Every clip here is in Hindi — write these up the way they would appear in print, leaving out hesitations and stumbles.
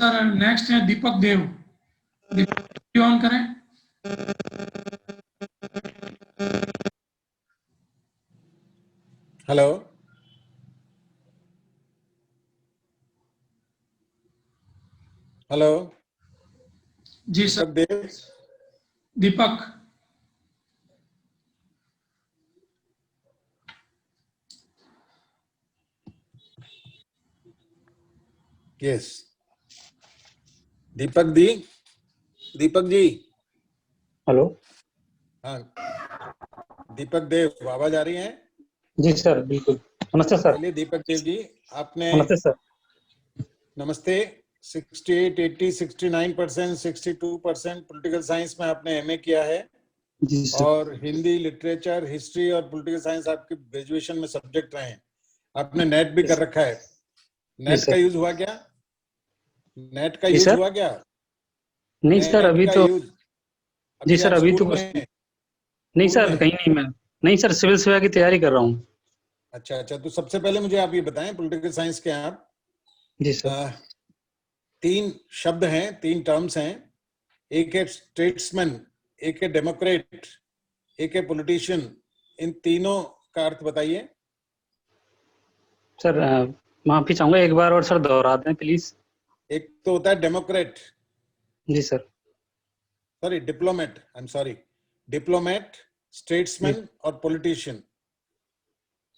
सर नेक्स्ट है दीपक देव। दीपक ऑन करें। हेलो, हेलो जी सर। दीपक देव। दीपक यस, दीपक दी, दीपक जी। हेलो। हाँ, दीपक देव, आवाज आ रही है? जी सर, बिल्कुल। नमस्ते सर। चलिए दीपक देव जी, आपने नमस्ते सर। नमस्ते। 68, 80, 69%, 62% पॉलिटिकल साइंस में आपने एमए किया है। जी सर। और हिंदी, लिटरेचर, हिस्ट्री और पॉलिटिकल साइंस आपके ग्रेजुएशन में सब्जेक्ट रहे हैं। आपने नेट भी कर रखा है। नेट का यूज हुआ क्या? नेट का यूज हुआ क्या? नहीं सर, अभी तो जी सर, आप अभी तो स्कूल में हैं? नहीं स्कूल सर, में कहीं नहीं। मैं नहीं सर, सिविल सेवा की तैयारी कर रहा हूँ। अच्छा अच्छा, तो सबसे पहले मुझे आप ये बताएं, पॉलिटिकल साइंस के आप जी सर। तीन शब्द हैं, तीन टर्म्स हैं। एक है स्टेट्समैन, एक है डेमोक्रेट, एक है पॉलिटिशियन। इन तीनों का अर्थ बताइए। सर माफी चाहूंगा, एक बार और सर दोहरा दें प्लीज। एक तो होता है डेमोक्रेट, जी sir. Sorry diplomat, I am sorry, diplomat, statesman और पॉलिटिशियन।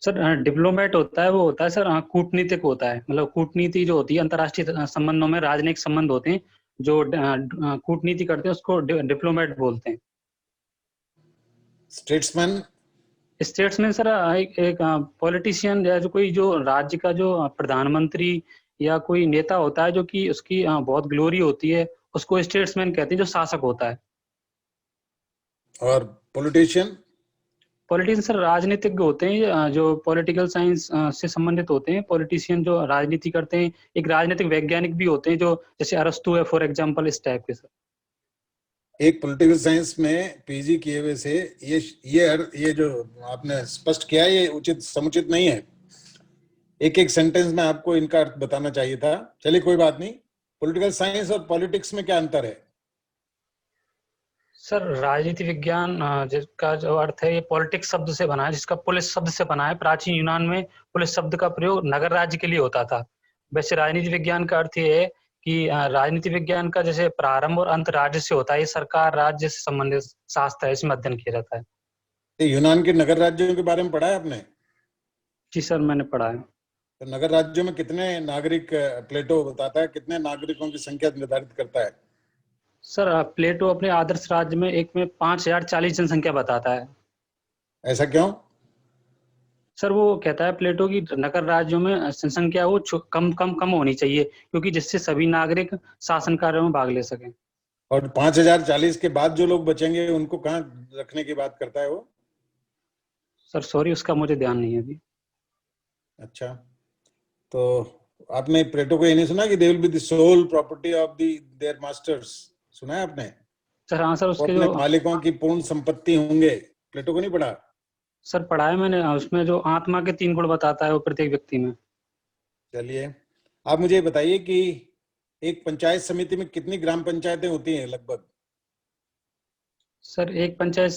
सर डिप्लोमेट होता है, वो होता है सर कूटनीतिक होता है। मतलब कूटनीति जो होती है, अंतर्राष्ट्रीय संबंधों में राजनयिक संबंध होते हैं, जो कूटनीति करते हैं उसको डिप्लोमेट बोलते हैं। स्टेट्समैन? स्टेट्समैन सर एक पॉलिटिशियन या जो कोई जो राज्य का जो प्रधानमंत्री या कोई नेता होता है, जो कि उसकी बहुत ग्लोरी होती है, उसको स्टेट्समैन कहते हैं, जो शासक होता है। और पॉलिटिशियन? पॉलिटिशियन सर राजनीतिज्ञ होते हैं, जो पॉलिटिकल साइंस से संबंधित होते हैं। पॉलिटिशियन जो राजनीति करते हैं, एक राजनीतिक वैज्ञानिक भी होते हैं, जो जैसे अरस्तु है फॉर एग्जांपल, इस टाइप के सर। एक पॉलिटिकल साइंस में पीजी किए हुए से ये जो आपने स्पष्ट किया, ये उचित समुचित नहीं है। एक एक सेंटेंस में आपको इनका अर्थ बताना चाहिए था। चलिए कोई बात नहीं। पॉलिटिकल साइंस और पॉलिटिक्स में क्या अंतर है? सर राजनीति विज्ञान जिसका जो अर्थ है, ये पॉलिटिक्स शब्द से बना है, जिसका पुलिस शब्द से बना है। प्राचीन यूनान में पुलिस शब्द का प्रयोग नगर राज्य के लिए होता था। वैसे राजनीति विज्ञान का अर्थ ये है कि राजनीति विज्ञान का जैसे प्रारंभ और अंत राज्य से होता है। ये सरकार राज्य से संबंधित शास्त्र है, इसमें अध्ययन किया जाता है। यूनान के नगर राज्यों के बारे में पढ़ा है आपने? जी सर, मैंने पढ़ा है। तो नगर राज्यों में कितने नागरिक, प्लेटो बताता है कितने नागरिकों की संख्या निर्धारित करता है? सर प्लेटो अपने आदर्श राज्य में एक में 5040 जनसंख्या बताता है। ऐसा क्यों? सर वो कहता है प्लेटो की नगर राज्यों में जनसंख्या वो कम कम कम होनी चाहिए, क्योंकि जिससे सभी नागरिक शासन कार्यों में भाग ले सकें। और 5040 के बाद जो लोग बचेंगे उनको कहाँ रखने की बात करता है वो? सर सॉरी, उसका मुझे ध्यान नहीं है अभी। अच्छा, तो आपने प्लेटो को ये नहीं सुना कि they will be the sole property of the their masters? सुना है आपने? सर हाँ सर, वो उसके अपने जो मालिकों की पूर्ण संपत्ति होंगे। प्लेटो को नहीं पढ़ा? सर पढ़ा है मैंने, उसमें जो आत्मा के 3 गुण बताता है वो प्रत्येक व्यक्ति में। चलिए, आप मुझे बताइए कि एक पंचायत समिति में कितनी ग्राम पंचायतें होती हैं लगभग? सर एक पंचायत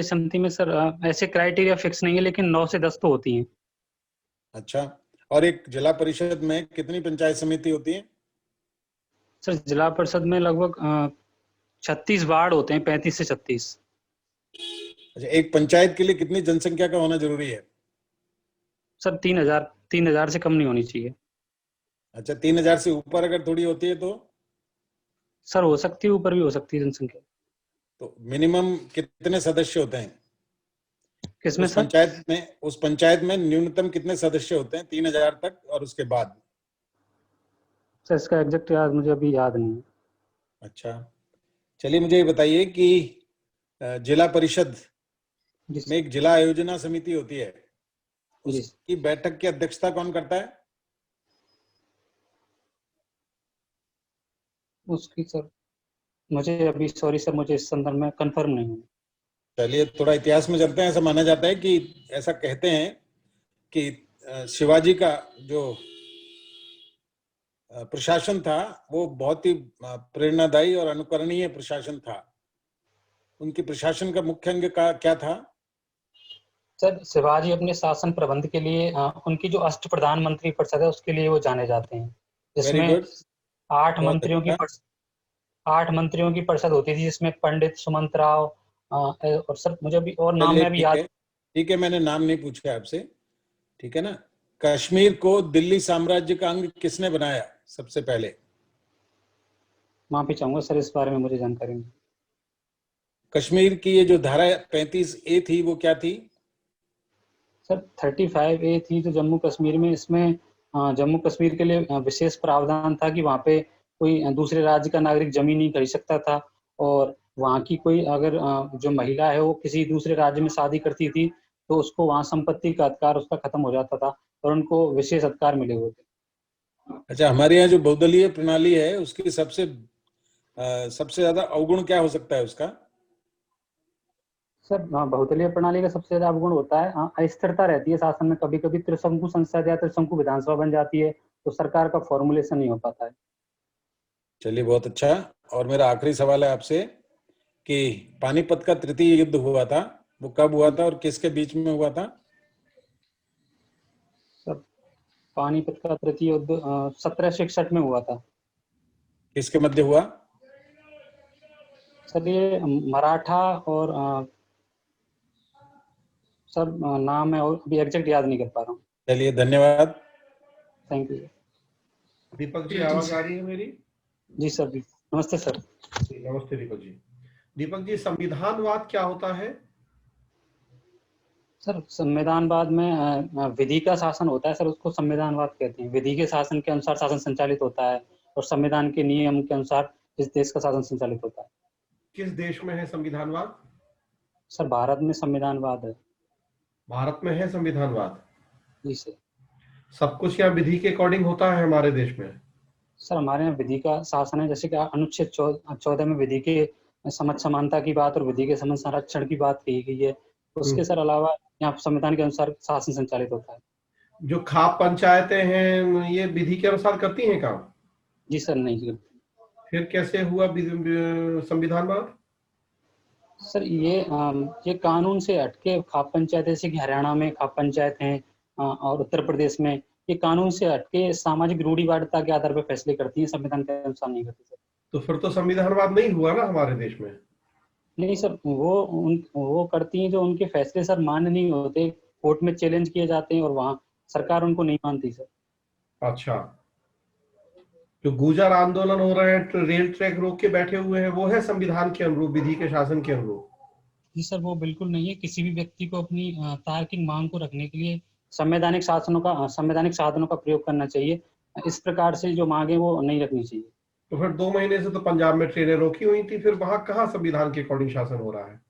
समिति में सर ऐसे क्राइटेरिया फिक्स नहीं है, लेकिन 9 से 10 तो होती हैं। अच्छा, और एक जिला परिषद में कितनी पंचायत समिति होती है? सर जिला परिषद में लगभग 36 वार्ड होते हैं, 35 से 36। अच्छा, एक पंचायत के लिए कितनी जनसंख्या का होना जरूरी है? सर 3000 से कम नहीं होनी चाहिए। अच्छा, 3000 से ऊपर अगर थोड़ी होती है तो? सर हो सकती है, ऊपर भी हो सकती है जनसंख्या। तो मिनिमम कितने सदस्य होते हैं किसमें उस सर? पंचायत में? उस पंचायत में न्यूनतम कितने सदस्य होते हैं 3000 तक, और उसके बाद? सर इसका एग्जैक्ट याद मुझे अभी याद नहीं है। अच्छा, चलिए मुझे ये बताइए कि जिला परिषद में एक जिला आयोजना समिति होती है, उसकी बैठक की अध्यक्षता कौन करता है? उसकी सर मुझे अभी सॉरी सर, मुझे इस संदर्भ में कंफर्म नहीं है। चलिए थोड़ा इतिहास में चलते हैं। ऐसा माना जाता है कि, ऐसा कहते हैं कि शिवाजी का जो प्रशासन था वो बहुत ही प्रेरणादायी और अनुकरणीय प्रशासन था। उनके प्रशासन का मुख्य अंग का क्या था? सर शिवाजी अपने शासन प्रबंध के लिए उनकी जो अष्ट प्रधानमंत्री परिषद है उसके लिए वो जाने जाते हैं, वेरी जिसमें गुड, 8 बहुत मंत्रियों की अच्छा। 8 मंत्रियों की परिषद होती थी, जिसमें पंडित सुमंत राव और सर मुझे अभी और नाम चलिए में भी ठीक याद। है, ठीक है, मैंने नाम नहीं पूछा आपसे, ठीक है ना। कश्मीर को दिल्ली साम्राज्य का अंग किसने बनाया सबसे पहले? माफी चाहूंगा सर, इस बारे में मुझे जानकारी नहीं। कश्मीर की ये जो धारा 35A थी वो क्या थी? सर 35A थी जो जम्मू कश्मीर में, इसमें जम्मू कश्मीर के लिए विशेष प्रावधान था कि वहाँ पे कोई दूसरे राज्य का नागरिक जमीन नहीं खरीद सकता था, और वहाँ की कोई अगर जो महिला है वो किसी दूसरे राज्य में शादी करती थी तो उसको वहाँ संपत्ति का अधिकार उसका खत्म हो जाता था और उनको विशेष अधिकार मिले हुए थे। अच्छा, हमारे यहाँ जो बहुदलीय प्रणाली है उसकी सबसे ज्यादा अवगुण क्या हो सकता है उसका? सर बहुदलीय प्रणाली का सबसे ज्यादा अवगुण होता है अस्थिरता रहती है शासन में। कभी कभी त्रिशंकु संसद या त्रिशंकु विधानसभा बन जाती है तो सरकार का फॉर्मुलेशन नहीं हो पाता है। चलिए बहुत अच्छा। और मेरा आखिरी सवाल है आपसे कि पानीपत का तृतीय युद्ध हुआ था वो कब हुआ था और किसके बीच में हुआ था? सर पानीपत का तृतीय युद्ध 1761 में हुआ था। किसके मध्य हुआ? सर ये मराठा और सर नाम है और अभी एग्जैक्ट याद नहीं कर पा रहा हूँ। चलिए धन्यवाद। Thank you. दीपक जी आवाज आ रही है मेरी? जी सर, जी नमस्ते सर। नमस्ते दीपक जी। दीपक जी, संविधानवाद क्या होता है? सर संविधानवाद में विधि का शासन होता है सर, उसको संविधानवाद कहते हैं। विधि के शासन के अनुसार शासन संचालित होता है और संविधान के नियम के अनुसार इस देश का शासन संचालित होता है। किस देश में है संविधानवाद? सर भारत में संविधानवाद है। भारत में है संविधानवाद? जी सर। सब कुछ यहाँ विधि के अकॉर्डिंग होता है हमारे देश में? सर हमारे यहाँ विधि का शासन है, जैसे कि अनुच्छेद 14 में विधि के समझ समानता की बात और विधि के समझ संरक्षण की बात कही गई है। उसके सर अलावा यहाँ संविधान के अनुसार शासन संचालित होता है। जो खाप पंचायतें हैं ये विधि के अनुसार करती हैं काम? जी सर नहीं सर। फिर कैसे हुआ संविधानवाद? सर ये कानून से हटके खाप पंचायत, जैसे कि हरियाणा में खाप पंचायत हैं और उत्तर प्रदेश में, ये कानून से हटके सामाजिक रूढ़िवादिता के आधार पर फैसले करती हैं, संविधान के अनुसार नहीं करती सर। तो फिर तो संविधानवाद नहीं हुआ ना हमारे देश में? नहीं सर, वो करती हैं जो उनके फैसले सर मान्य नहीं होते, कोर्ट में चैलेंज किए जाते हैं और वहाँ सरकार उनको नहीं मानती सर। अच्छा, जो गुर्जर आंदोलन हो रहे हैं, रेल ट्रैक रोक के बैठे हुए हैं, वो है संविधान के अनुरूप, विधि के शासन के अनुरूप? जी सर वो बिल्कुल नहीं है। किसी भी व्यक्ति को अपनी तार्किक मांग को रखने के लिए संवैधानिक साधनों का प्रयोग करना चाहिए। इस प्रकार से जो मांगे वो नहीं रखनी चाहिए। तो फिर 2 महीने से तो पंजाब में ट्रेनें रोकी हुई थी, फिर वहां कहाँ संविधान के अकॉर्डिंग शासन हो रहा है?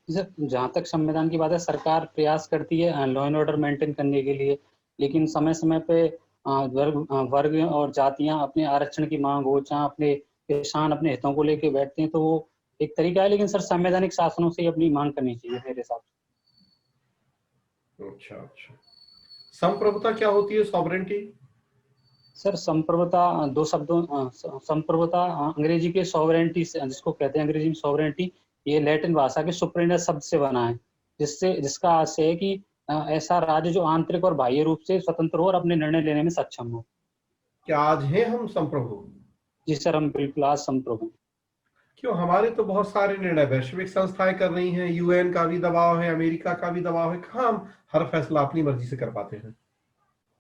सर जहाँ तक संविधान की बात है, सरकार प्रयास करती है लॉ एंड ऑर्डर मेंटेन करने के लिए, लेकिन समय समय पे वर्ग और जातियां अपने आरक्षण की मांग हो, जहाँ अपने किसान अपने हितों को लेके बैठते हैं, तो वो एक तरीका है। लेकिन सर संवैधानिक शासनों से अपनी मांग करनी चाहिए मेरे हिसाब से। अच्छा अच्छा। संप्रभुता क्या होती है? सॉवरेंटी? सर संप्रभुता दो शब्दों संप्रभुता अंग्रेजी के सॉवरेंटी से, जिसको कहते हैं अंग्रेजी में सॉवरेंटी, ये लैटिन भाषा के सुप्रीनस शब्द से बना है, जिसका आशय है कि ऐसा राज्य जो आंतरिक और बाह्य रूप से स्वतंत्र हो और अपने निर्णय लेने में सक्षम हो। क्या आज हैं हम संप्रभु? जी सर हम बिल्कुल आज संप्रभु। क्यों? हमारे तो बहुत सारे निर्णय वैश्विक संस्थाएं कर रही हैं, यूएन का भी दबाव है, अमेरिका का भी दबाव है, कहाँ हम हर फैसला अपनी मर्जी से कर पाते हैं?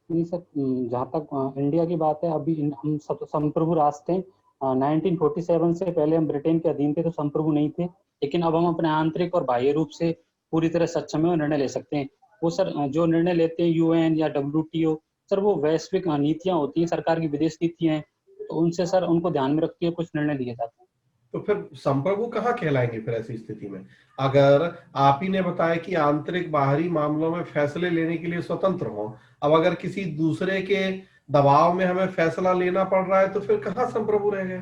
नहीं सर, जहाँ तक इंडिया की बात है, अभी हम सब संप्रभु राष्ट्र हैं। 1947 से पहले हम ब्रिटेन के अधीन थे तो संप्रभु नहीं थे, लेकिन अब हम अपने आंतरिक और बाह्य रूप से पूरी तरह सक्षम है और निर्णय ले सकते हैं। वो सर जो निर्णय लेते हैं यूएन या WTO, सर वो वैश्विक नीतियां होती हैं, सरकार की विदेश नीतियां हैं, तो उनसे सर उनको ध्यान में रख के कुछ निर्णय लिए जाते हैं। तो फिर संप्रभु कहाँ कहलाएंगे फिर ऐसी स्थिति में? अगर आप ही ने बताया कि आंतरिक बाहरी मामलों में फैसले लेने के लिए स्वतंत्र हो, अब अगर किसी दूसरे के दबाव में हमें फैसला लेना पड़ रहा है तो फिर कहाँ संप्रभु रह गए?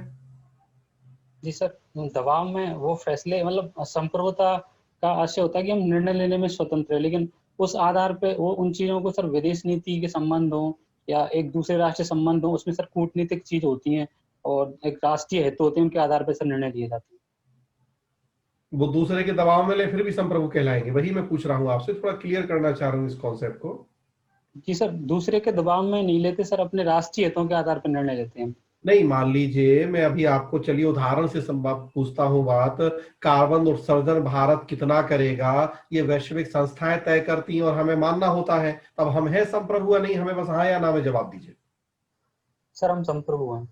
जी सर, दबाव में वो फैसले, मतलब संप्रभुता का आशय होता है कि हम निर्णय लेने में स्वतंत्र है, लेकिन उस आधार पे वो उन चीजों को सर विदेश नीति के संबंध हो या एक दूसरे राष्ट्र से संबंध हो, उसमें सर कूटनीतिक चीज होती हैं और एक राष्ट्रीय हित होते हैं, उनके आधार पर सर निर्णय लिए जाते हैं। वो दूसरे के दबाव में ले फिर भी संप्रभु कहलाएंगे, वही मैं पूछ रहा हूँ आपसे, थोड़ा क्लियर करना चाह रहा हूँ इस कॉन्सेप्ट को। जी सर, दूसरे के दबाव में नहीं लेते सर, अपने राष्ट्रीय हितों के आधार पर निर्णय लेते हैं। नहीं, मान लीजिए मैं अभी आपको चलिए उदाहरण से पूछता हूँ बात, कार्बन उत्सर्जन भारत कितना करेगा ये वैश्विक संस्थाएं तय करती हैं और हमें मानना होता है, तब हम है संप्रभु या नहीं? हमें बस हाँ या ना में जवाब दीजिए। सर हम संप्रभु हैं।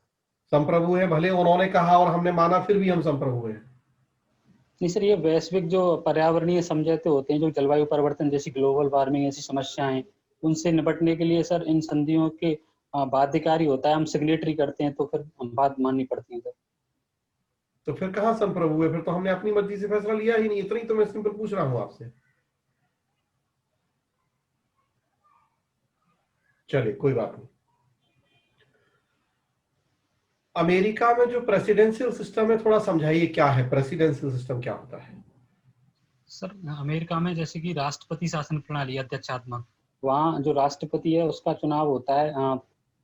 संप्रभु है, भले उन्होंने कहा और हमने माना फिर भी हम संप्रभु हैं। नहीं सर, ये वैश्विक जो पर्यावरणीय समझौते होते हैं, जो जलवायु परिवर्तन जैसी ग्लोबल वार्मिंग ऐसी समस्याएं, उनसे निपटने के लिए सर इन संधियों के बाध्यकारी होता है, हम सिग्नेटरी करते हैं, तो फिर हम बात माननी पड़ती है सर। तो फिर कहाँ संप्रभु है? फिर तो हमने अपनी मर्जी से फैसला लिया ही नहीं। इतना ही तो मैं सिंपल पूछ रहा हूँ आपसे। चलिए कोई बात नहीं। अमेरिका में जो प्रेसिडेंशियल सिस्टम है, थोड़ा समझाइए क्या है प्रेसिडेंशियल सिस्टम, क्या होता है? सर अमेरिका में जैसे कि राष्ट्रपति शासन प्रणाली अध्यक्षात्मक, वहाँ जो राष्ट्रपति है उसका चुनाव होता है,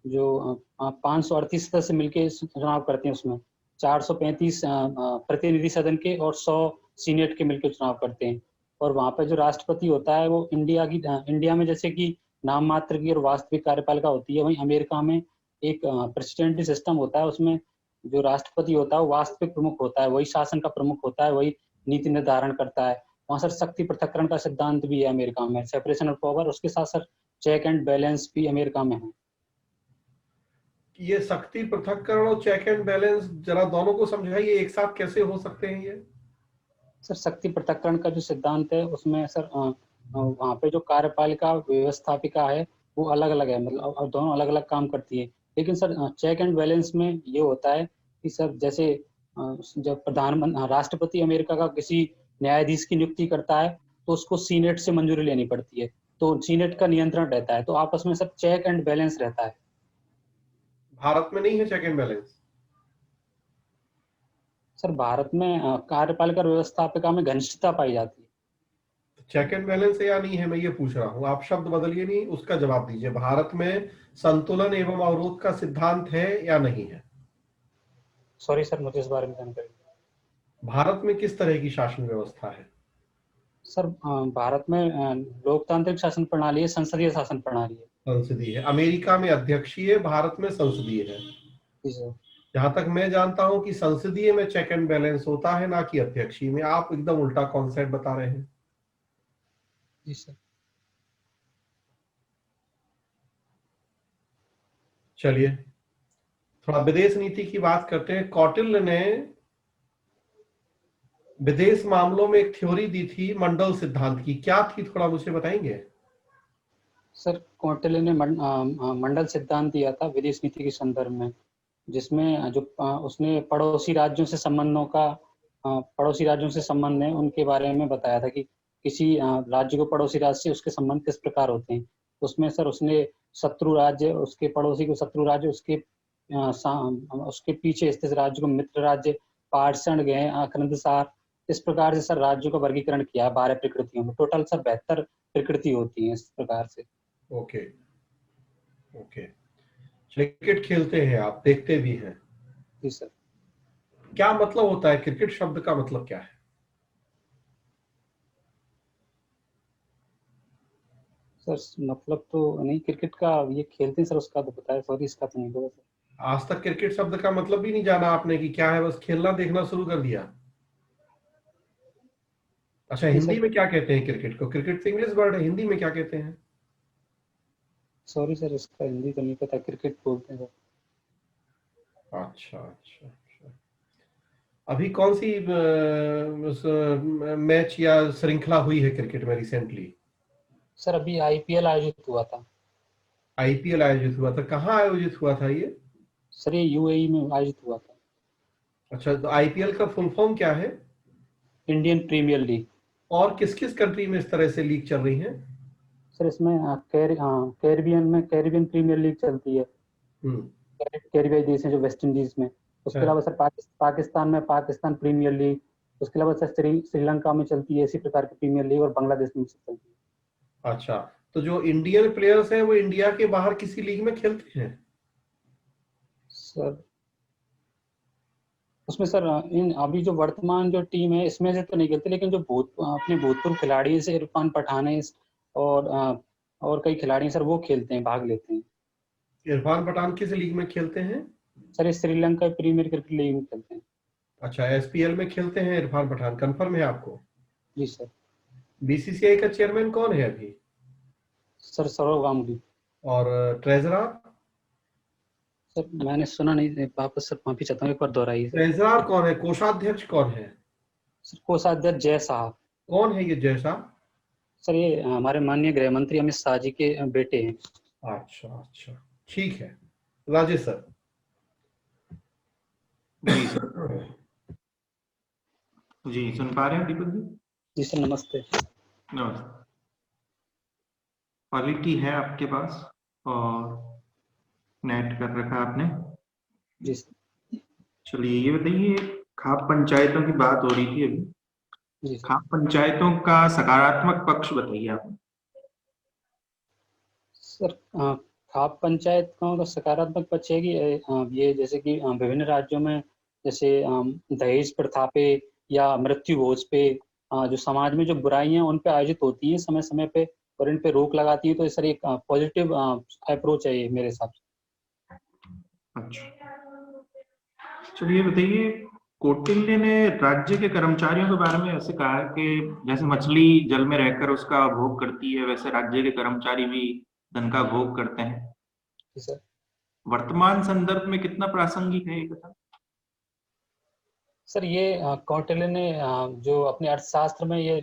जो 538 सदस्य मिलकर चुनाव करते हैं, उसमें 435 प्रतिनिधि सदन के और 100 सीनेट के मिलकर चुनाव करते हैं। और वहाँ पे जो राष्ट्रपति होता है वो इंडिया में जैसे कि नाम मात्र की और वास्तविक कार्यपालिका होती है, वहीं अमेरिका में एक प्रेसिडेंट सिस्टम होता है, उसमें जो राष्ट्रपति होता है वो वास्तविक प्रमुख होता है, वही शासन का प्रमुख होता है, वही नीति निर्धारण करता है। वहाँ सर शक्ति पृथक्करण का सिद्धांत भी है अमेरिका में, सेपरेशन ऑफ पावर, उसके साथ सर चेक एंड बैलेंस भी अमेरिका में है। ये शक्ति पृथक्करण और चेक एंड बैलेंस जरा दोनों को समझाइए, एक साथ कैसे हो सकते हैं ये? सर शक्ति पृथक्करण का जो सिद्धांत है उसमें सर वहाँ पे जो कार्यपालिका व्यवस्थापिका है वो अलग अलग है, मतलब और दोनों अलग अलग काम करती है। लेकिन सर चेक एंड बैलेंस में ये होता है कि सर जैसे जब राष्ट्रपति अमेरिका का किसी न्यायाधीश की नियुक्ति करता है तो उसको सीनेट से मंजूरी लेनी पड़ती है, तो सीनेट का नियंत्रण रहता है, तो आपस में सर चेक एंड बैलेंस रहता है। भारत में नहीं है check and balance? Sir Bharat में कार्यपालिका और व्यवस्थापिका में घनिष्ठता पाई जाती है। चेक एंड बैलेंस है या नहीं है, मैं ये पूछ रहा हूँ। आप शब्द बदलिए नहीं, उसका जवाब दीजिए। भारत में संतुलन एवं अवरोध का सिद्धांत है या नहीं है? सॉरी सर, मुझे इस बारे में जानकारी नहीं। भारत में किस तरह की शासन व्यवस्था है? सर भारत में लोकतांत्रिक शासन प्रणाली है, संसदीय शासन प्रणाली है। संसदीय है। अमेरिका में अध्यक्षीय, भारत में संसदीय है। जी सर। जहां तक मैं जानता हूं कि संसदीय में चेक एंड बैलेंस होता है, ना कि अध्यक्षीय में। आप एकदम उल्टा कॉन्सेप्ट बता रहे हैं। जी सर। चलिए थोड़ा विदेश नीति की बात करते हैं। कौटिल्य ने विदेश मामलों में एक थ्योरी दी थी मंडल सिद्धांत की, क्या थी थोड़ा मुझे बताएंगे? सर कौटिल्य ने मंडल सिद्धांत दिया था विदेश नीति के संदर्भ में, जिसमें जो उसने पड़ोसी राज्यों से संबंध है उनके बारे में बताया था कि किसी राज्य को पड़ोसी राज्य से उसके संबंध किस प्रकार होते हैं। उसमें सर उसने शत्रु राज्य, उसके पड़ोसी को शत्रु राज्य, उसके पीछे स्थित राज्य को मित्र राज्य, पाषाण गए, आक्रंदसार, इस प्रकार से सर राज्यों का वर्गीकरण किया 12 प्रकृतियों में। टोटल सर 72 प्रकृति होती है इस प्रकार से। Okay okay. क्रिकेट खेलते हैं आप, देखते भी हैं? जी सर। क्या मतलब होता है क्रिकेट शब्द का, मतलब क्या है? सर मतलब तो नहीं, क्रिकेट का ये खेलते हैं सर, उसका तो पता है, सॉरी इसका तो नहीं पता सर। आज तक क्रिकेट शब्द का मतलब भी नहीं जाना आपने कि क्या है, बस खेलना देखना शुरू कर दिया? अच्छा, हिंदी में क्या कहते हैं क्रिकेट को? क्रिकेट तो इंग्लिश वर्ड है, हिंदी में क्या कहते हैं? सॉरी सर, इसका हिंदी तो नहीं पता, क्रिकेट बोलते हैं सर। अच्छा अच्छा अच्छा। अभी कौन सी मैच या श्रृंखला हुई है क्रिकेट में रिसेंटली? सर अभी आईपीएल आयोजित हुआ था। आईपीएल आयोजित हुआ था? कहाँ आयोजित हुआ था ये? सर ये यूएई में आयोजित हुआ था। अच्छा, तो आईपीएल का फुल फॉर्म क्या है? Indian premier league. और किस किस कंट्री में इस तरह से लीग चल रही है? सर इसमें कैरिबियन प्रीमियर लीग चलती है। कैरिबियाई देश है जो वेस्ट इंडीज में। उसके अलावा सर पाकिस्तान में पाकिस्तान प्रीमियर लीग। उसके अलावा सर श्रीलंका में चलती है इसी प्रकार की प्रीमियर लीग, और बांग्लादेश में चलती है। अच्छा, तो जो इंडियन प्लेयर्स हैं वो इंडिया के बाहर किसी लीग में खेलते हैं? सर उसमें सर इन अभी जो वर्तमान जो टीम है इसमें से तो नहीं खेलते, लेकिन जो अपने भूतपूर्व खिलाड़ी हैं, जैसे इरफान पठान है और कई खिलाड़ी हैं सर, वो खेलते हैं, भाग लेते हैं। इरफान पठान किस लीग में खेलते हैं? सर ये श्रीलंका प्रीमियर क्रिकेट लीग में खेलते हैं। अच्छा, एसपीएल में खेलते हैं इरफान पठान, कंफर्म है आपको? जी सर। बीसीसीआई का चेयरमैन कौन है अभी? सर सौरव गांगुली। और ट्रेजरर? सर मैंने सुना नहीं, वापस सर माफी चाहता हूँ, एक बार दोहराइए सर। ट्रेजरर कौन है? कोषाध्यक्ष कौन है? सर कोषाध्यक्ष जय साहब। कौन है ये जय साहब? सर ये हमारे माननीय गृह मंत्री अमित शाह जी के बेटे हैं। अच्छा अच्छा, ठीक है। राजेश सर। जी सर। जी सुन पा रहे हैं दीपक जी? जी सर नमस्ते। नमस्ते। क्वालिटी है आपके पास और नेट कर रखा आपने? जी सर। चलिए ये बताइए, खाप पंचायतों की बात हो रही थी अभी। जी सर। खाप पंचायतों का सकारात्मक पक्ष बताइए आप। सर खाप पंचायत का सकारात्मक पक्ष है कि ये जैसे कि विभिन्न राज्यों में जैसे दहेज प्रथा पे या मृत्यु भोज पे जो समाज में जो बुराइयां उन पे आयोजित होती हैं समय समय पे और इन पे रोक लगाती है, तो सर एक पॉजिटिव अप्रोच है ये मेरे हिसाब से। अच्छा, चलिए बताइए, कौटिल्य ने राज्य के कर्मचारियों के बारे में ऐसे कहा है कि जैसे मछली जल में रहकर उसका भोग करती है, वैसे राज्य के कर्मचारी भी धन का भोग करते हैं। जी सर। वर्तमान संदर्भ में कितना प्रासंगिक है ये कथा? सर ये कौटिल्य ने जो अपने अर्थशास्त्र में ये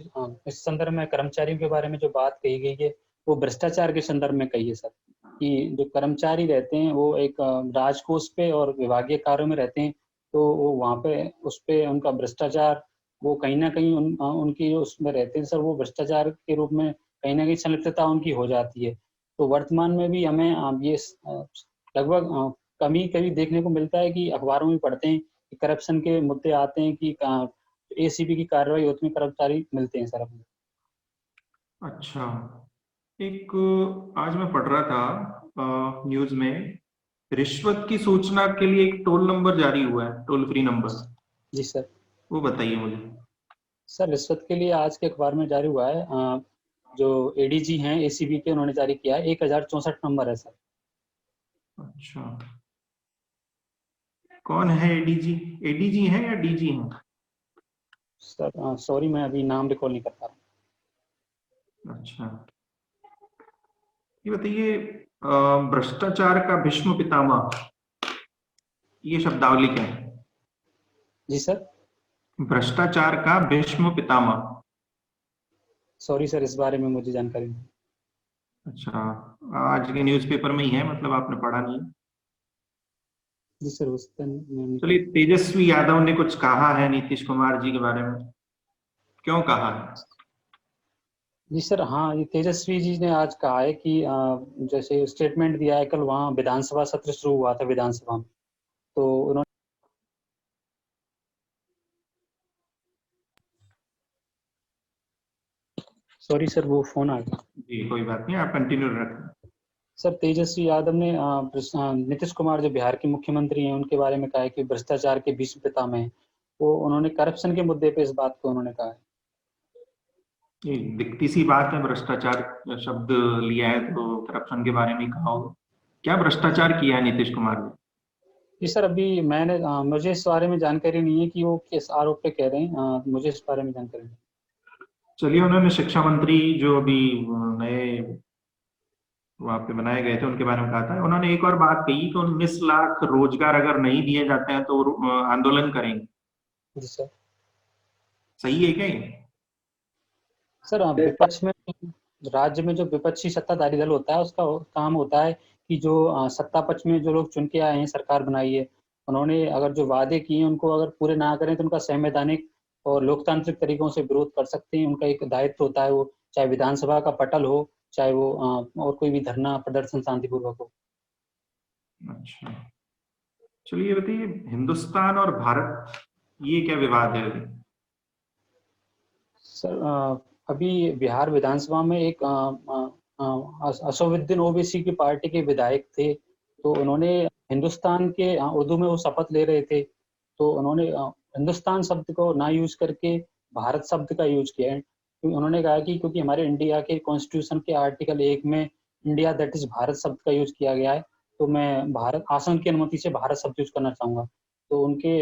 इस संदर्भ में कर्मचारियों के बारे में जो बात कही गई है वो भ्रष्टाचार के संदर्भ में कही है सर, कि जो कर्मचारी रहते हैं वो एक राजकोष पे और विभागीय कार्यों में रहते हैं, तो वो वहाँ पे उस पे उनका भ्रष्टाचार वो कहीं ना कहीं उनकी जो उसमें रहते हैं सर, वो भ्रष्टाचार के रूप में कहीं ना कहीं संलिप्तता उनकी हो जाती है। तो वर्तमान में भी हमें ये लगभग कमी कभी देखने को मिलता है कि अखबारों में पढ़ते हैं कि करप्शन के मुद्दे आते हैं कि एसीबी की कार्रवाई होती है, कर्मचारी मिलते हैं सर अपने। अच्छा, एक आज मैं पढ़ रहा था न्यूज में, रिश्वत की सूचना के लिए एक टोल नंबर जारी हुआ है, टोल फ्री नंबर। जी सर। वो बताइए मुझे। सर रिश्वत के लिए आज के अखबार में जारी हुआ है, जो एडीजी हैं एसीबी के, उन्होंने जारी किया है, 1064 नंबर है सर। अच्छा, कौन है एडीजी? एडीजी है या डीजी है? सर सॉरी मैं अभी नाम रिकॉल नहीं कर पा रहा। अच्छा, ये बताइए, भ्रष्टाचार का भीष्म पितामह, ये शब्दावली क्या है? जी सर। भ्रष्टाचार का भीष्म पितामह। सॉरी सर इस बारे में मुझे जानकारी नहीं। अच्छा, आज के न्यूज़पेपर में ही है, मतलब आपने पढ़ा नहीं? जी सर उस दिन चलिए, तेजस्वी यादव ने कुछ कहा है नीतीश कुमार जी के बारे में, क्यों कहा है? जी सर हाँ, ये तेजस्वी जी ने आज कहा है कि जैसे स्टेटमेंट दिया है, कल वहाँ विधानसभा सत्र शुरू हुआ था विधानसभा में, तो उन्होंने सॉरी सर वो फोन आ गया। जी कोई बात नहीं, आप कंटिन्यू रखें। सर तेजस्वी यादव ने नीतीश कुमार जो बिहार के मुख्यमंत्री हैं उनके बारे में कहा है कि भ्रष्टाचार के भीष्म पितामह हैं, वो उन्होंने करप्शन के मुद्दे पे इस बात को उन्होंने कहा है। ये दिखती सी बात है, भ्रष्टाचार शब्द लिया है तो करप्शन के बारे में कहा होगा। क्या भ्रष्टाचार किया है नीतीश कुमार ने? जी सर अभी मैंने मुझे इस बारे में जानकारी नहीं है कि वो किस आरोप पे कह रहे हैं, मुझे इस बारे में जानकारी नहीं। चलिए, उन्होंने शिक्षा मंत्री जो अभी नए वहां पे बनाए गए थे उनके बारे में कहा था, उन्होंने एक और बात कही कि 19 लाख रोजगार अगर नहीं दिए जाते हैं तो वो आंदोलन करेंगे। जी सर। सही है क्या ये? सर विपक्ष में राज्य में जो विपक्षी सत्ताधारी दल होता है उसका काम होता है कि जो सत्ता पक्ष में जो लोग चुन के आए हैं, सरकार बनाई है, उन्होंने अगर जो वादे किए हैं उनको अगर पूरे ना करें तो उनका संवैधानिक और लोकतांत्रिक तरीकों से विरोध कर सकते हैं। उनका एक दायित्व होता है, वो चाहे विधानसभा का पटल हो, चाहे वो और कोई भी धरना प्रदर्शन शांतिपूर्वक हो। अच्छा, चलिए बताइए, हिंदुस्तान और भारत, ये क्या विवाद है अभी? सर अभी बिहार विधानसभा में एक असदुद्दीन ओवैसी की पार्टी के विधायक थे, तो उन्होंने हिंदुस्तान के उर्दू में वो शपथ ले रहे थे, तो उन्होंने हिंदुस्तान शब्द को ना यूज करके भारत शब्द का यूज किया है। क्योंकि उन्होंने कहा कि क्योंकि हमारे इंडिया के कॉन्स्टिट्यूशन के आर्टिकल 1 में इंडिया दैट इज भारत शब्द का यूज किया गया है, तो मैं भारत आसन की अनुमति से भारत शब्द यूज करना चाहूंगा। तो उनके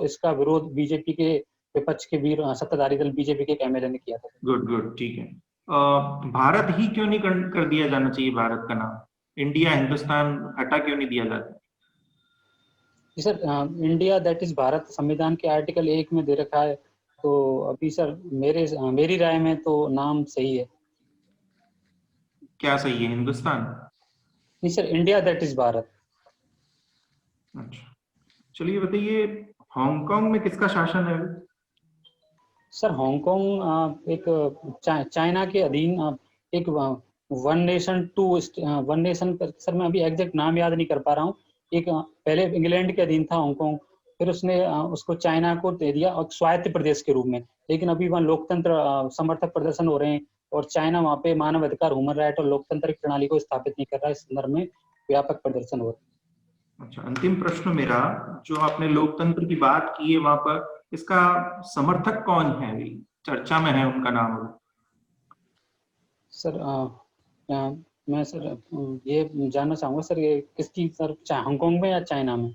इसका विरोध बीजेपी के विपक्ष के वीर सत्ताधारी दल बीजेपी के एमएलए ने किया था। गुड गुड, ठीक है। भारत ही क्यों नहीं कर दिया जाना चाहिए भारत का नाम? इंडिया हिंदुस्तान हटा क्यों नहीं दिया जाता? जी sir, India that is Bharat संविधान के आर्टिकल 1 में दे रखा है, तो अभी सर मेरी राय में तो नाम सही है। क्या सही है, हिंदुस्तान? नहीं sir, India that is Bharat. अच्छा, चलिए बताइए, हांगकांग में किसका शासन है? सर हांगकांग एक चाइना के अधीन एक वन नेशन सर मैं अभी एग्जैक्ट नाम याद नहीं कर पा रहा हूँ। एक पहले इंग्लैंड के अधीन था हांगकांग, फिर उसने उसको चाइना को दे दिया और स्वायत्त प्रदेश के रूप में। लेकिन अभी वहाँ लोकतंत्र समर्थक प्रदर्शन हो रहे हैं और चाइना वहाँ पे मानव अधिकार, ह्यूमन राइट और लोकतंत्र की प्रणाली को स्थापित नहीं कर रहा है। इस संदर्भ में व्यापक प्रदर्शन हो रहा है। अच्छा, अंतिम प्रश्न मेरा, जो आपने लोकतंत्र की बात की है वहां पर, इसका समर्थक कौन है? अभी चर्चा में है उनका नाम? सर मैं सर ये जानना चाहूंगा सर, ये किसकी सर, हांगकांग में या चाइना में?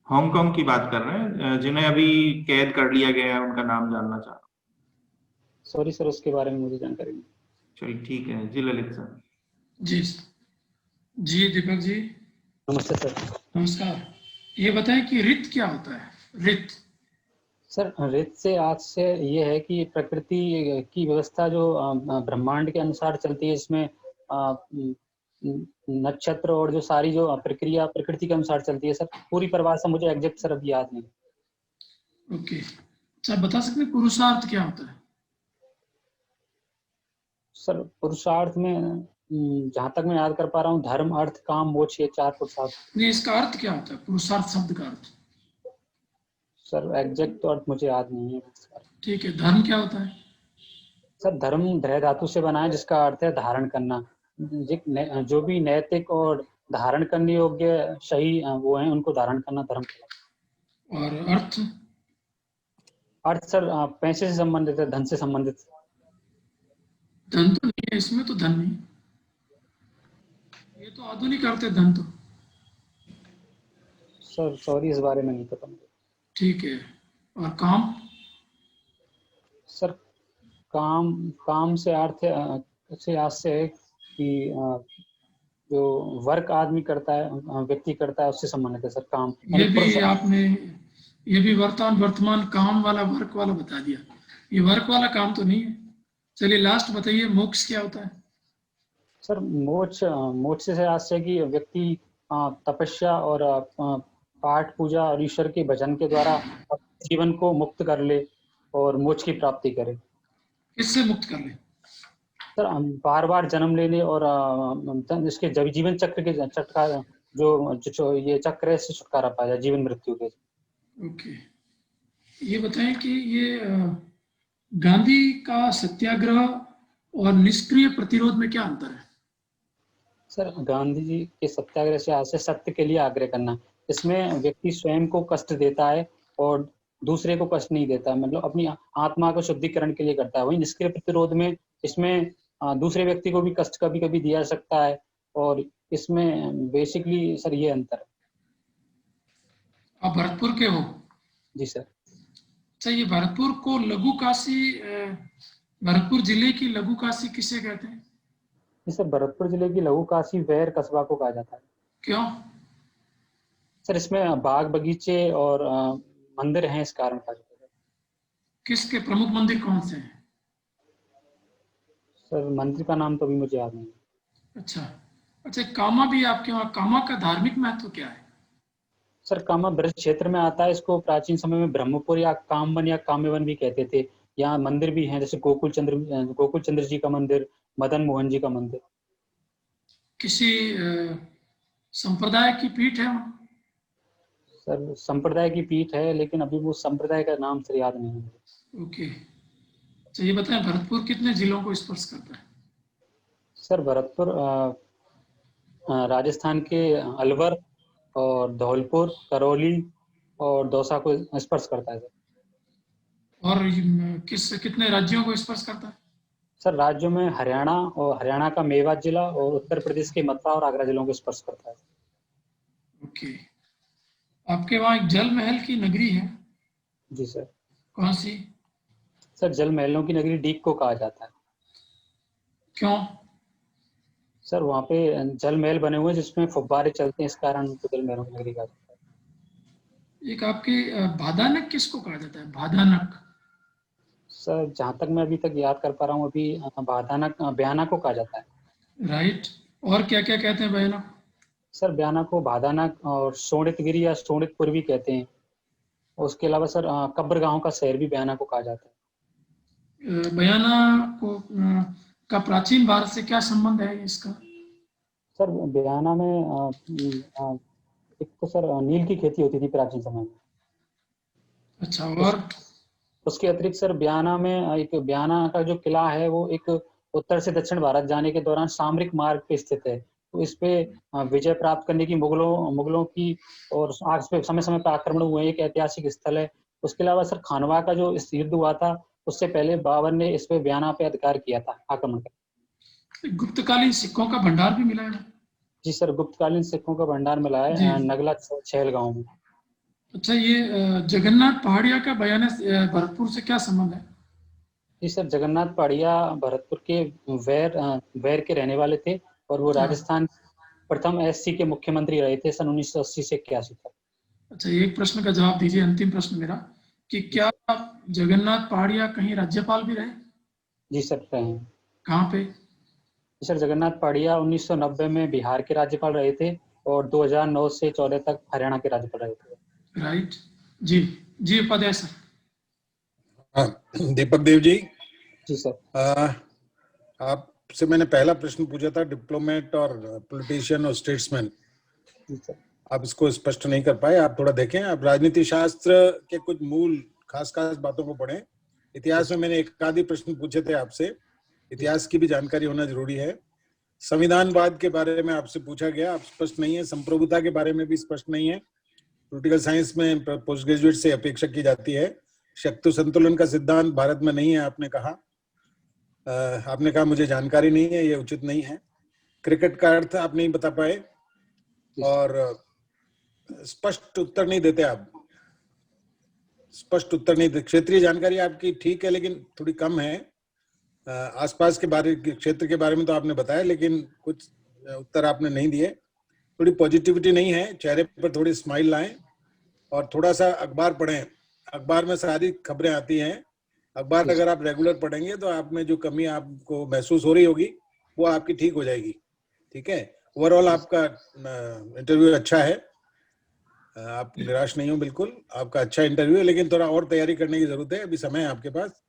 हांगकांग की बात कर रहे हैं, जिन्हें अभी कैद कर लिया गया है, उनका नाम जानना चाह रहा हूँ। सॉरी सर, उसके बारे में मुझे जानकारी नहीं। चलिए ठीक है जी, ललित सर। जी जी दीपक जी नमस्ते सर। नमस्कार। ये बताएं कि रित क्या होता है? रित सर रित से आज से ये है कि प्रकृति की व्यवस्था जो ब्रह्मांड के अनुसार चलती है, इसमें नक्षत्र और जो सारी जो प्रक्रिया प्रकृति के अनुसार चलती है सर। पूरी परिभाषा मुझे एग्जैक्ट सर अभी याद नहीं। ओके, अच्छा बता सकते हैं पुरुषार्थ क्या होता है? सर पुरुषार्थ में जहां तक मैं याद कर पा रहा हूँ, धर्म अर्थ काम मोक्ष, ये 4 पुरुषार्थ। नहीं, इसका अर्थ क्या होता है, पुरुषार्थ शब्द का अर्थ? सर एग्जैक्ट तो अर्थ मुझे याद नहीं है। ठीक है, धर्म क्या होता है? सर धर्म धातु धातु से बना है, जिसका अर्थ है धारण करना। जो भी नैतिक और धारण करने योग्य सही वो है, उनको धारण करना धर्म कहलाता है। और अर्थ? अर्थ सर पैसे से संबंधित है, धन से संबंधित। धन तो नहीं है इसमें, तो धन नहीं, ये तो आधुनिक अर्थ है धन तो। सर सॉरी, इस बारे में नहीं पता मुझे। ठीक है, और काम? सर काम से अर्थ है कि जो वर्क आदमी करता है, व्यक्ति करता है, उससे संबंधित है सर काम। ये भी वर्तमान काम वाला, वर्क वाला बता दिया। ये वर्क वाला काम तो नहीं है। चलिए लास्ट बताइए, मोक्ष क्या होता है? सर मोक्ष से आशय कि व्यक्ति तपस्या और पाठ पूजा और ईश्वर के भजन के द्वारा जीवन को मुक्त कर ले और मोक्ष की प्राप्ति करे। किससे मुक्त कर ले? सर बार बार जन्म लेने और इसके जीवन चक्र के जो ये चक्र है, इससे छुटकारा पाया जाए, जीवन मृत्यु के। ओके, ये बताएं कि ये गांधी का सत्याग्रह और निष्क्रिय प्रतिरोध में क्या अंतर है? सर गांधी जी के सत्याग्रह से आशय सत्य के लिए आग्रह करना। इसमें व्यक्ति स्वयं को कष्ट देता है और दूसरे को कष्ट नहीं देता, मतलब अपनी आत्मा का शुद्धिकरण के लिए करता है। वही निष्क्रिय प्रतिरोध में इसमें दूसरे व्यक्ति को भी कष्ट कभी कभी दिया जा सकता है, और इसमें बेसिकली सर ये अंतर है। आप भरतपुर के हो? जी सर। अच्छा, ये भरतपुर को लघु काशी, भरतपुर जिले की लघु काशी किसे कहते हैं? जी सर, भरतपुर जिले की लघु काशी वैर कस्बा को कहा जाता है। क्यों? सर इसमें बाग बगीचे और मंदिर हैं, इस कारण कहा जाता है। किसके प्रमुख मंदिर कौन से हैं? सर मंदिर का नाम तो अभी मुझे याद नहीं। अच्छा, कामा भी आपके वहाँ, कामा का धार्मिक महत्व क्या है? सर कामा ब्रज क्षेत्र में आता है। इसको प्राचीन समय में ब्रह्मपुर या कामवन या काम्यवन भी कहते थे। यहाँ मंदिर भी हैं, जैसे गोकुल चंद्र जी का मंदिर, मदन मोहन जी का मंदिर। किसी संप्रदाय की पीठ है वहाँ? सर संप्रदाय की पीठ है, लेकिन अभी वो संप्रदाय का नाम सर याद नहीं है। ओके, तो ये बताएं भरतपुर कितने जिलों को स्पर्श करता है? सर भरतपुर राजस्थान के अलवर और धौलपुर, करौली और दौसा को स्पर्श करता है सर। और कितने राज्यों को स्पर्श करता है? सर राज्यों में हरियाणा और हरियाणा का मेवात जिला और उत्तर प्रदेश के मथुरा और आगरा जिलों को स्पर्श करता है। ओके। आपके वहाँ एक जल महल की नगरी है, जी सर। कौन सी? सर जल महलों की नगरी डीक को कहा जाता है। क्यों? सर वहाँ पे जल महल बने हुए हैं जिसमें फुब्बारे चलते हैं, इस कारण उनको जल महलों की नगरी कहा जाता है। एक आपके भादानक किसको कहा जाता है? भादानक? सर जहाँ तक मैं अभी तक याद कर पा रहा हूँ, अभी भादानक ब्याना को कहा जाता है। राइट। और क्या क्या कहते हैं बहनों? सर ब्याना को भादानक और शोणितगिरी या शोणितपुर भी कहते हैं। उसके अलावा सर कब्रगाहों का शहर भी ब्याना को कहा जाता है। बयाना को का प्राचीन भारत से क्या संबंध है इसका? सर ब्याना में एक तो सर नील की खेती होती थी प्राचीन समय में। अच्छा। और उसके अतिरिक्त सर ब्याना में एक ब्याना का जो किला है वो एक उत्तर से दक्षिण भारत जाने के दौरान सामरिक मार्ग पे स्थित है। तो इस पे विजय प्राप्त करने की मुगलों की और आज पे समय समय पर आक्रमण हुए, एक ऐतिहासिक स्थल है। उसके अलावा सर खानवा का जो युद्ध हुआ था उससे पहले बाबर ने इस पे ब्याना पे अधिकार किया था, आक्रमण कर। गुप्तकालीन सिक्कों का भंडार भी मिला है? जी सर, गुप्तकालीन सिक्कों का भंडार मिला है नगला छेल गांव में। अच्छा, ये जगन्नाथ पहाड़िया का बयान भरतपुर से क्या संबंध है? जी सर, जगन्नाथ पहाड़िया भरतपुर के वैर के रहने वाले थे और वो राजस्थान प्रथम एससी के मुख्यमंत्री रहे थे सन 1980 से 81 तक। अच्छा, एक प्रश्न का जवाब दीजिए, अंतिम प्रश्न मेरा, कि क्या जगन्नाथ पहाड़िया कहीं राज्यपाल भी रहे? जी सर रहे हैं। कहाँ पे? सर जगन्नाथ पहाड़िया 1990 में बिहार के राज्यपाल रहे थे और 2009 से 14 तक हरियाणा के राज्यपाल रहे थे। राइट। जी जी उपाध्याय सर। हाँ, दीपक देव जी। जी सर। आपसे मैंने पहला प्रश्न पूछा था डिप्लोमेट और पॉलिटिशियन और स्टेट्समैन। जी सर। आप इसको स्पष्ट नहीं कर पाए, आप थोड़ा देखें। आप राजनीति शास्त्र के कुछ मूल खास बातों को पढ़ें। इतिहास में मैंने एक आधी प्रश्न पूछे थे आपसे, इतिहास की भी जानकारी होना जरूरी है। संविधानवाद के बारे में आपसे पूछा गया, आप स्पष्ट नहीं है। संप्रभुता के बारे में भी स्पष्ट नहीं है। पॉलिटिकल साइंस में पोस्ट ग्रेजुएट से अपेक्षा की जाती है। शक्ति संतुलन का सिद्धांत भारत में नहीं है, आपने कहा। आपने कहा मुझे जानकारी नहीं है, ये उचित नहीं है। क्रिकेट का अर्थ आप नहीं बता पाए और स्पष्ट उत्तर नहीं देते आप, स्पष्ट उत्तर नहीं देते। क्षेत्रीय जानकारी आपकी ठीक है लेकिन थोड़ी कम है। आसपास के क्षेत्र के बारे में तो आपने बताया, लेकिन कुछ उत्तर आपने नहीं दिए। थोड़ी पॉजिटिविटी नहीं है, चेहरे पर थोड़ी स्माइल लाएं और थोड़ा सा अखबार पढ़ें। अखबार में सारी खबरें आती हैं। अखबार अगर आप रेगुलर पढ़ेंगे तो आप में जो कमी आपको महसूस हो रही होगी वो आपकी ठीक हो जाएगी। ठीक है। ओवरऑल आपका इंटरव्यू अच्छा है, आप निराश नहीं हो बिल्कुल। आपका अच्छा इंटरव्यू है लेकिन थोड़ा और तैयारी करने की जरूरत है, अभी समय है आपके पास।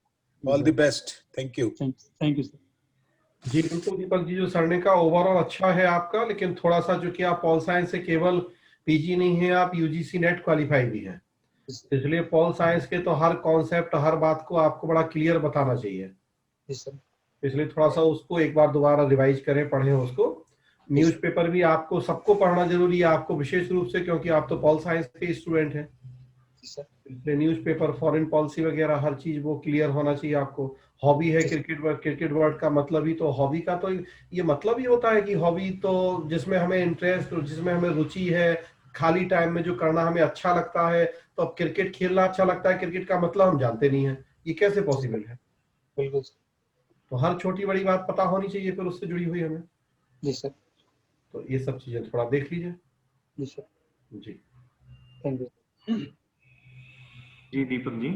All the best. Thank you. Thank you sir. जी बिल्कुल दीपक जी, जो सर ने कहा ओवरऑल अच्छा है आपका, लेकिन थोड़ा सा जो कि आप पॉल साइंस से केवल पीजी नहीं है, आप यूजीसी नेट क्वालिफाई भी हैं, इसलिए पॉल साइंस के तो हर कॉन्सेप्ट हर बात को आपको बड़ा क्लियर बताना चाहिए। इसलिए थोड़ा सा उसको एक बार दोबारा रिवाइज करें, पढ़ें उसको। न्यूज़पेपर भी आपको सबको पढ़ना जरूरी है, आपको विशेष रूप से, क्योंकि आप तो पॉल साइंस के स्टूडेंट हैं। इसलिए न्यूज़पेपर, फॉरेन पॉलिसी वगैरह हर चीज वो क्लियर होना चाहिए आपको। हॉबी है क्रिकेट वर्ड का मतलब ही तो, हॉबी का तो ये मतलब ही होता है कि हॉबी तो जिसमें हमें इंटरेस्ट, जिसमें हमें रुचि है, खाली टाइम में जो करना हमें अच्छा लगता है। तो अब क्रिकेट खेलना अच्छा लगता है, क्रिकेट का मतलब हम जानते नहीं है, ये कैसे पॉसिबल है? बिल्कुल। तो हर छोटी बड़ी बात पता होनी चाहिए फिर उससे जुड़ी हुई हमें। जी सर। तो ये सब चीजें थोड़ा देख लीजिए। जी सर। जी थैंक यू। जी दीपक जी,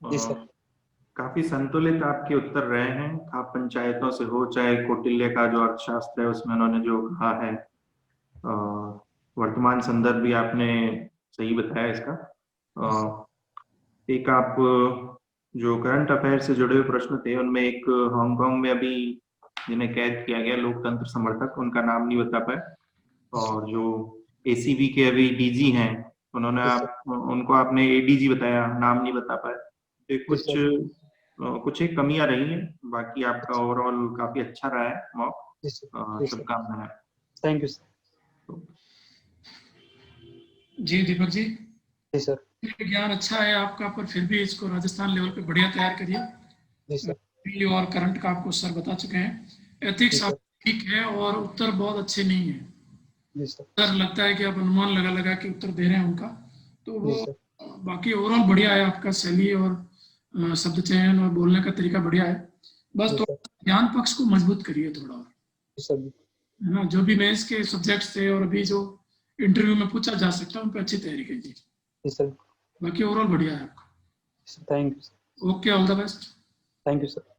जी सर। काफी संतुलित आपके उत्तर रहे हैं। आप पंचायतों से हो चाहे कौटिल्य का जो अर्थशास्त्र है उसमें उन्होंने जो कहा है, वर्तमान संदर्भ भी आपने सही बताया इसका। एक आप जो करंट अफेयर से जुड़े हुए प्रश्न थे उनमें एक हांगकांग में अभी जिन्हें कैद किया गया लोकतंत्र समर्थक, उनका नाम नहीं बता पाए। और जो एसीबी के अभी डीजी हैं उन्होंने उनको आपने एडीजी बताया, नाम नहीं बता पाए। कुछ एक कमियां रही हैं, बाकी आपका ओवरऑल काफी अच्छा रहा है मॉक। जी सर, जी सर, शुभकामनाएं। Thank you sir. जी दीपक जी, जी सर, ज्ञान अच्छा है आपका, पर फिर भी इसको राजस्थान लेवल पे बढ़िया तैयार करिए। जी सर, हिस्ट्री और करंट का आपको सर बता चुके हैं। जी एथिक्स सर, आप ठीक है और उत्तर बहुत अच्छे नहीं है। जी सर, सर लगता है कि आप अनुमान लगा लगा के उत्तर दे रहे हैं उनका, तो जी वो सर, बाकी ओवरऑल बढ़िया है आपका शैली और शब्द चयन और बोलने का तरीका बढ़िया है। बस जी थोड़ा सर, ज्ञान पक्ष को मजबूत करिए थोड़ा और, जी सर, है ना। जो भी मेंस के सब्जेक्ट्स थे और अभी जो इंटरव्यू में पूछा जा सकता है उन पर अच्छी तैयारी कीजिए। जी सर, बाकी ओवरऑल बढ़िया है आपका। Thank you sir, okay, all the best. Thank you sir.